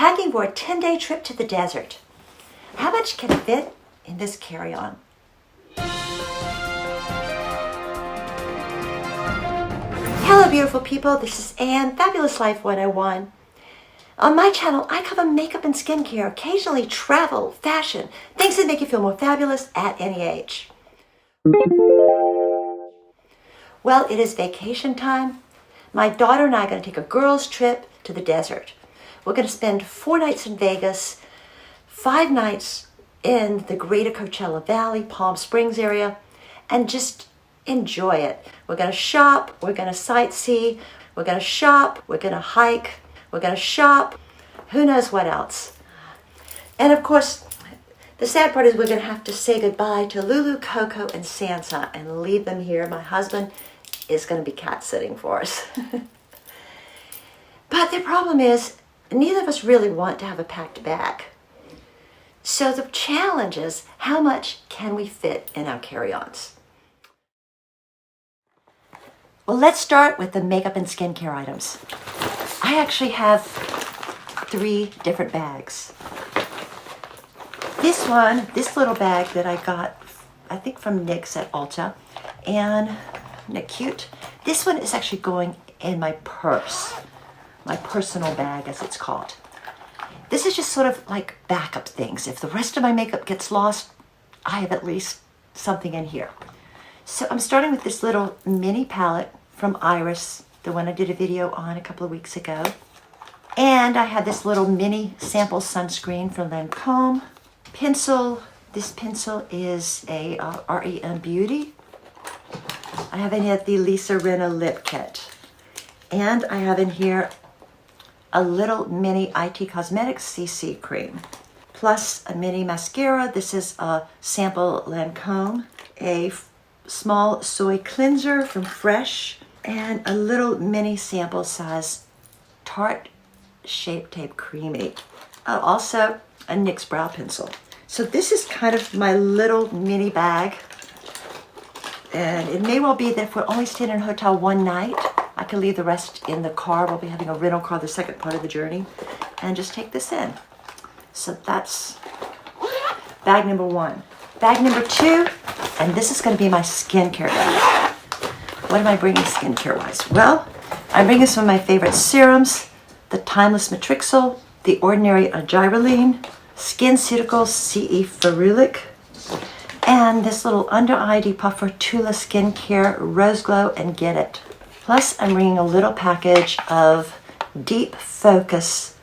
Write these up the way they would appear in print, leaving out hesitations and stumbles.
packing for a 10-day trip to the desert. How much can fit in this carry-on? Hello beautiful people, this is Anne, Fabulous Life 101. On my channel, I cover makeup and skincare, occasionally travel, fashion, things that make you feel more fabulous at any age. Well, it is vacation time. My daughter and I are going to take a girls' trip to the desert. We're going to spend 4 nights in Vegas, 5 nights in the greater Coachella Valley, Palm Springs area, and just enjoy it. We're going to shop, we're going to sightsee, we're going to shop, we're going to hike, we're going to shop, who knows what else. And of course, the sad part is we're going to have to say goodbye to Lulu, Coco, and Sansa and leave them here. My husband is going to be cat sitting for us. But the problem is, neither of us really want to have a packed bag. So the challenge is, how much can we fit in our carry-ons? Well, let's start with the makeup and skincare items. I actually have 3 different bags. This little bag that I got, I think from NYX at Ulta, and isn't it cute? This one is actually going in my purse, my personal bag as it's called. This is just sort of like backup things. If the rest of my makeup gets lost, I have at least something in here. So I'm starting with this little mini palette from Iris, the one I did a video on a couple of weeks ago. And I have this little mini sample sunscreen from Lancome. Pencil, this pencil is a REM Beauty. I have in here the Lisa Rinna Lip Kit. And I have in here a little mini IT Cosmetics CC cream. Plus a mini mascara. This is a sample Lancome. A small soy cleanser from Fresh, and a little mini sample size Tarte Shape Tape Creamy. Oh, also a NYX brow pencil. So this is kind of my little mini bag, and it may well be that if we're only staying in a hotel one night, I can leave the rest in the car. We'll be having a rental car the second part of the journey, and just take this in. So that's bag number 1. Bag number 2, and this is going to be my skincare bag. What am I bringing skincare-wise? Well, I'm bringing some of my favorite serums, the Timeless Matrixyl, the Ordinary Gyroline, SkinCeuticals CE Ferulic, and this little under eye depuffer Tula Skincare Rose Glow and Get It. Plus, I'm bringing a little package of Deep Focus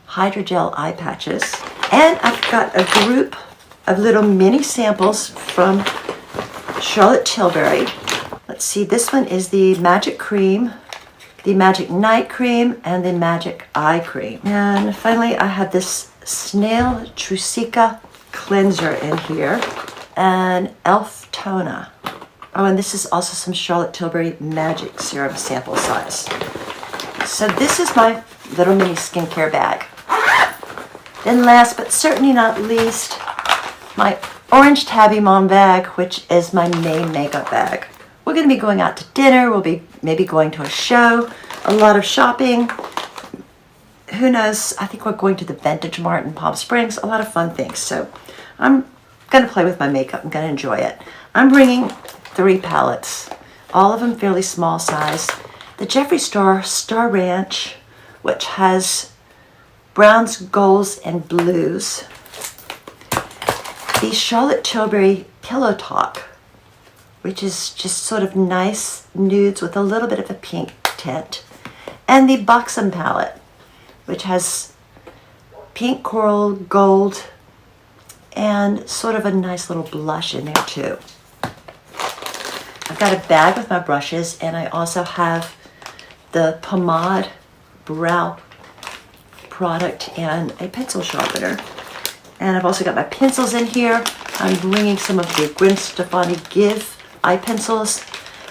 Hydrogel eye patches, and I've got a group of little mini samples from Charlotte Tilbury. Let's see, this one is the Magic Cream, the Magic Night Cream, and the Magic Eye Cream. And finally, I have this Snail Trucica Cleanser in here, and Elf Toner. Oh, and this is also some Charlotte Tilbury Magic Serum sample size. So this is my little mini skincare bag. Then last but certainly not least, my orange Tabby Mom bag, which is my main makeup bag. We're going to be going out to dinner. We'll be maybe going to a show, a lot of shopping. Who knows? I think we're going to the Vintage Mart in Palm Springs. A lot of fun things. So I'm going to play with my makeup. I'm going to enjoy it. I'm bringing 3 palettes, all of them fairly small size. The Jeffree Star Ranch, which has browns, golds, and blues. The Charlotte Tilbury Pillow Talk, which is just sort of nice nudes with a little bit of a pink tint. And the Buxom palette, which has pink coral, gold, and sort of a nice little blush in there too. I've got a bag with my brushes, and I also have the pomade brow product and a pencil sharpener. And I've also got my pencils in here. I'm bringing some of the Gwen Stefani Give eye pencils.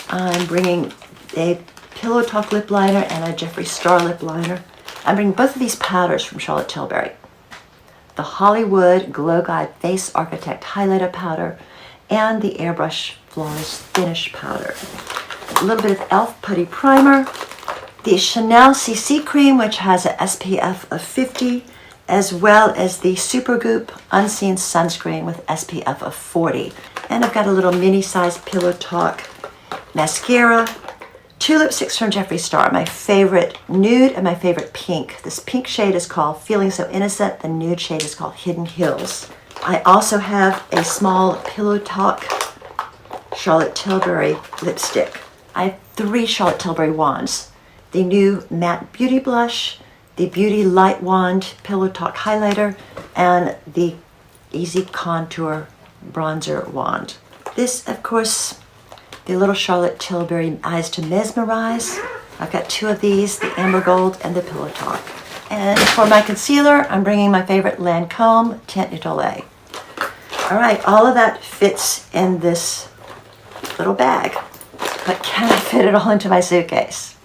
I'm bringing a Pillow Talk lip liner and a Jeffree Star lip liner. I'm bringing both of these powders from Charlotte Tilbury. The Hollywood Glow Guide Face Architect Highlighter Powder and the Airbrush Flawless Finish Powder. A little bit of e.l.f. Putty Primer. The Chanel CC Cream, which has an SPF of 50. as well as the Supergoop Unseen Sunscreen with SPF of 40. And I've got a little mini-sized Pillow Talk mascara, 2 lipsticks from Jeffree Star, my favorite nude and my favorite pink. This pink shade is called Feeling So Innocent. The nude shade is called Hidden Hills. I also have a small Pillow Talk Charlotte Tilbury lipstick. I have 3 Charlotte Tilbury wands. The new Matte Beauty Blush, the Beauty Light Wand Pillow Talk Highlighter, and the Easy Contour Bronzer Wand. This, of course, the little Charlotte Tilbury Eyes to Mesmerize. I've got 2 of these, the Amber Gold and the Pillow Talk. And for my concealer, I'm bringing my favorite Lancome Teint Noir. All right, all of that fits in this little bag. But can I fit it all into my suitcase?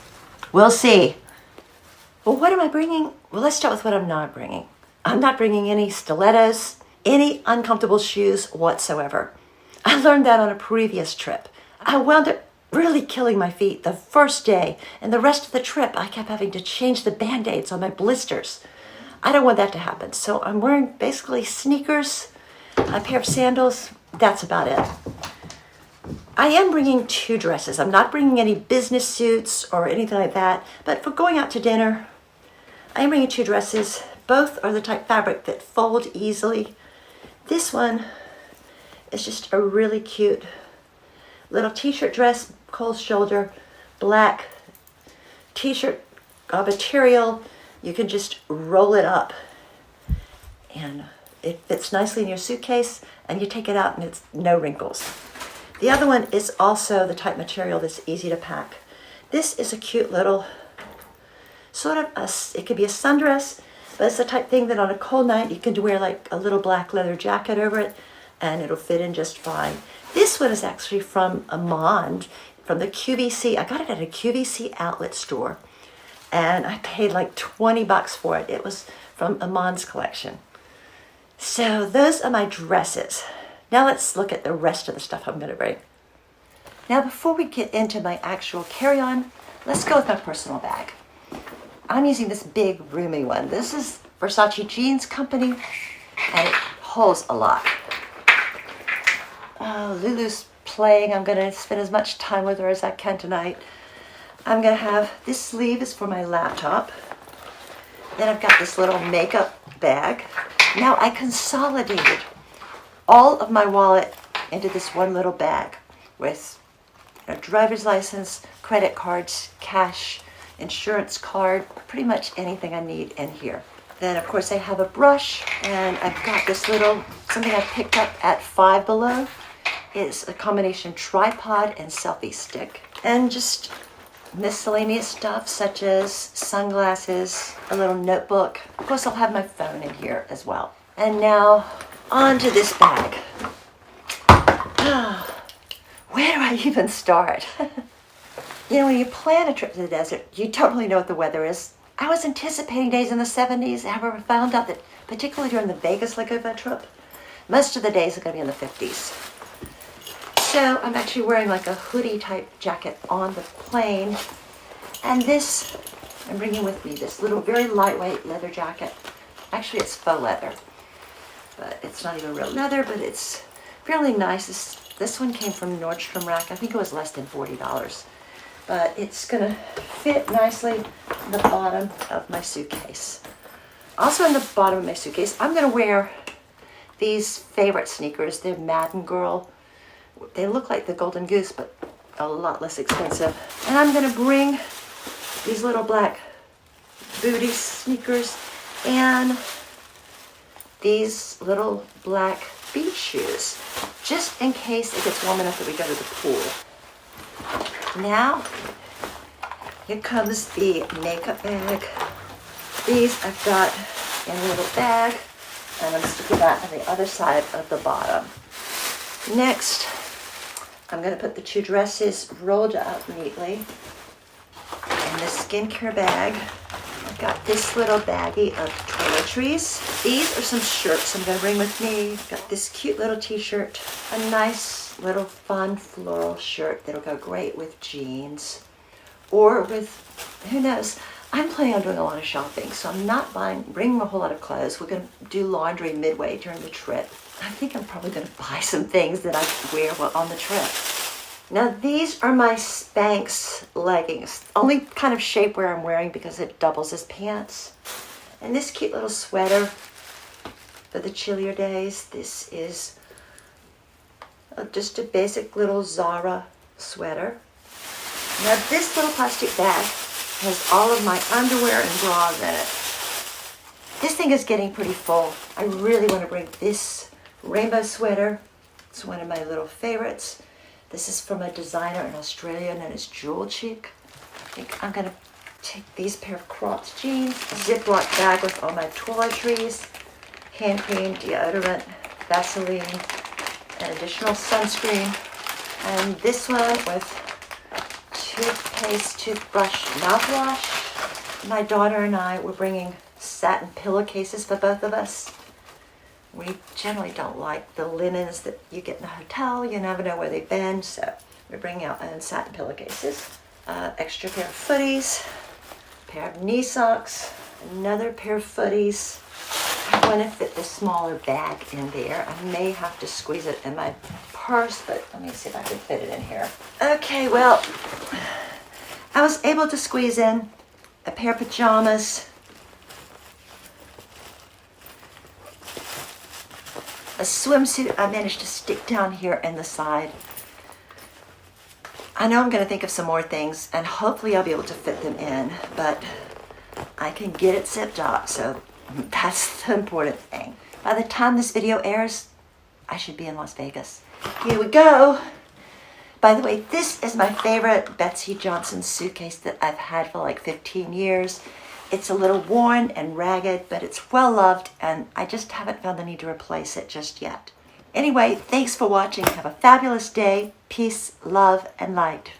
We'll see. Well, what am I bringing? Well, let's start with what I'm not bringing. I'm not bringing any stilettos, any uncomfortable shoes whatsoever. I learned that on a previous trip. I wound up really killing my feet the first day, and the rest of the trip I kept having to change the band-aids on my blisters. I don't want that to happen, so I'm wearing basically sneakers, a pair of sandals. That's about it. I am bringing 2 dresses. I'm not bringing any business suits or anything like that, but for going out to dinner, I am bringing 2 dresses. Both are the type fabric that fold easily. This one is just a really cute little t-shirt dress, cold shoulder, black t-shirt material. You can just roll it up and it fits nicely in your suitcase, and you take it out and it's no wrinkles. The other one is also the type material that's easy to pack. This is a cute little, sort of, it could be a sundress, but it's the type thing that on a cold night you can wear like a little black leather jacket over it and it'll fit in just fine. This one is actually from Amand, from the QVC. I got it at a QVC outlet store and I paid like 20 bucks for it. It was from Amand's collection. So those are my dresses. Now let's look at the rest of the stuff I'm going to bring. Now before we get into my actual carry-on, let's go with my personal bag. I'm using this big roomy one. This is Versace Jeans Company and it holds a lot. Oh, Lulu's playing. I'm going to spend as much time with her as I can tonight. I'm going to have, this sleeve is for my laptop. Then I've got this little makeup bag. Now I consolidated all of my wallet into this one little bag with a driver's license, credit cards, cash, insurance card, pretty much anything I need in here. Then of course I have a brush, and I've got this little, something I picked up at Five Below. It's a combination tripod and selfie stick. And just miscellaneous stuff such as sunglasses, a little notebook. Of course I'll have my phone in here as well. And now onto this bag. Where do I even start? You know, when you plan a trip to the desert, you don't really know what the weather is. I was anticipating days in the 70s, however, I found out that particularly during the Vegas Lagoon trip, most of the days are going to be in the 50s. So I'm actually wearing like a hoodie type jacket on the plane. And this, I'm bringing with me this little very lightweight leather jacket. Actually, it's faux leather. But it's not even real leather, but it's fairly nice. This one came from Nordstrom Rack. I think it was less than $40. But it's going to fit nicely in the bottom of my suitcase. Also in the bottom of my suitcase, I'm going to wear these favorite sneakers. They're Madden Girl. They look like the Golden Goose, but a lot less expensive. And I'm going to bring these little black booty sneakers and these little black beach shoes, just in case it gets warm enough that we go to the pool. Now, here comes the makeup bag. These I've got in a little bag, and I'm sticking that on the other side of the bottom. Next, I'm going to put the 2 dresses rolled up neatly in this skincare bag. I've got this little baggie of toiletries. These are some shirts I'm going to bring with me. I've got this cute little t-shirt, a nice little fun floral shirt that'll go great with jeans or with, who knows, I'm planning on doing a lot of shopping, so I'm not bringing a whole lot of clothes. We're going to do laundry midway during the trip. I think I'm probably going to buy some things that I wear while on the trip. Now these are my Spanx leggings. Only kind of shapewear I'm wearing because it doubles as pants. And this cute little sweater for the chillier days. This is just a basic little Zara sweater. Now this little plastic bag has all of my underwear and bras in it. This thing is getting pretty full. I really want to bring this rainbow sweater. It's one of my little favorites. This is from a designer in Australia known as Jewel Chic. I think I'm going to take these pair of cropped jeans, a Ziploc bag with all my toiletries, hand cream, deodorant, Vaseline, and additional sunscreen. And this one with toothpaste, toothbrush, mouthwash. My daughter and I were bringing satin pillowcases for both of us. We generally don't like the linens that you get in a hotel. You never know where they've been, so we're bringing our own satin pillowcases. Extra pair of footies, pair of knee socks, another pair of footies. I want to fit the smaller bag in there. I may have to squeeze it in my purse, but let me see if I can fit it in here. Okay, well, I was able to squeeze in a pair of pajamas, a swimsuit I managed to stick down here in the side. I know I'm going to think of some more things, and hopefully I'll be able to fit them in, but I can get it zipped up, so that's the important thing. By the time this video airs, I should be in Las Vegas. Here we go. By the way, this is my favorite Betsy Johnson suitcase that I've had for like 15 years. It's a little worn and ragged, but it's well loved, and I just haven't found the need to replace it just yet. Anyway, thanks for watching. Have a fabulous day. Peace, love, and light.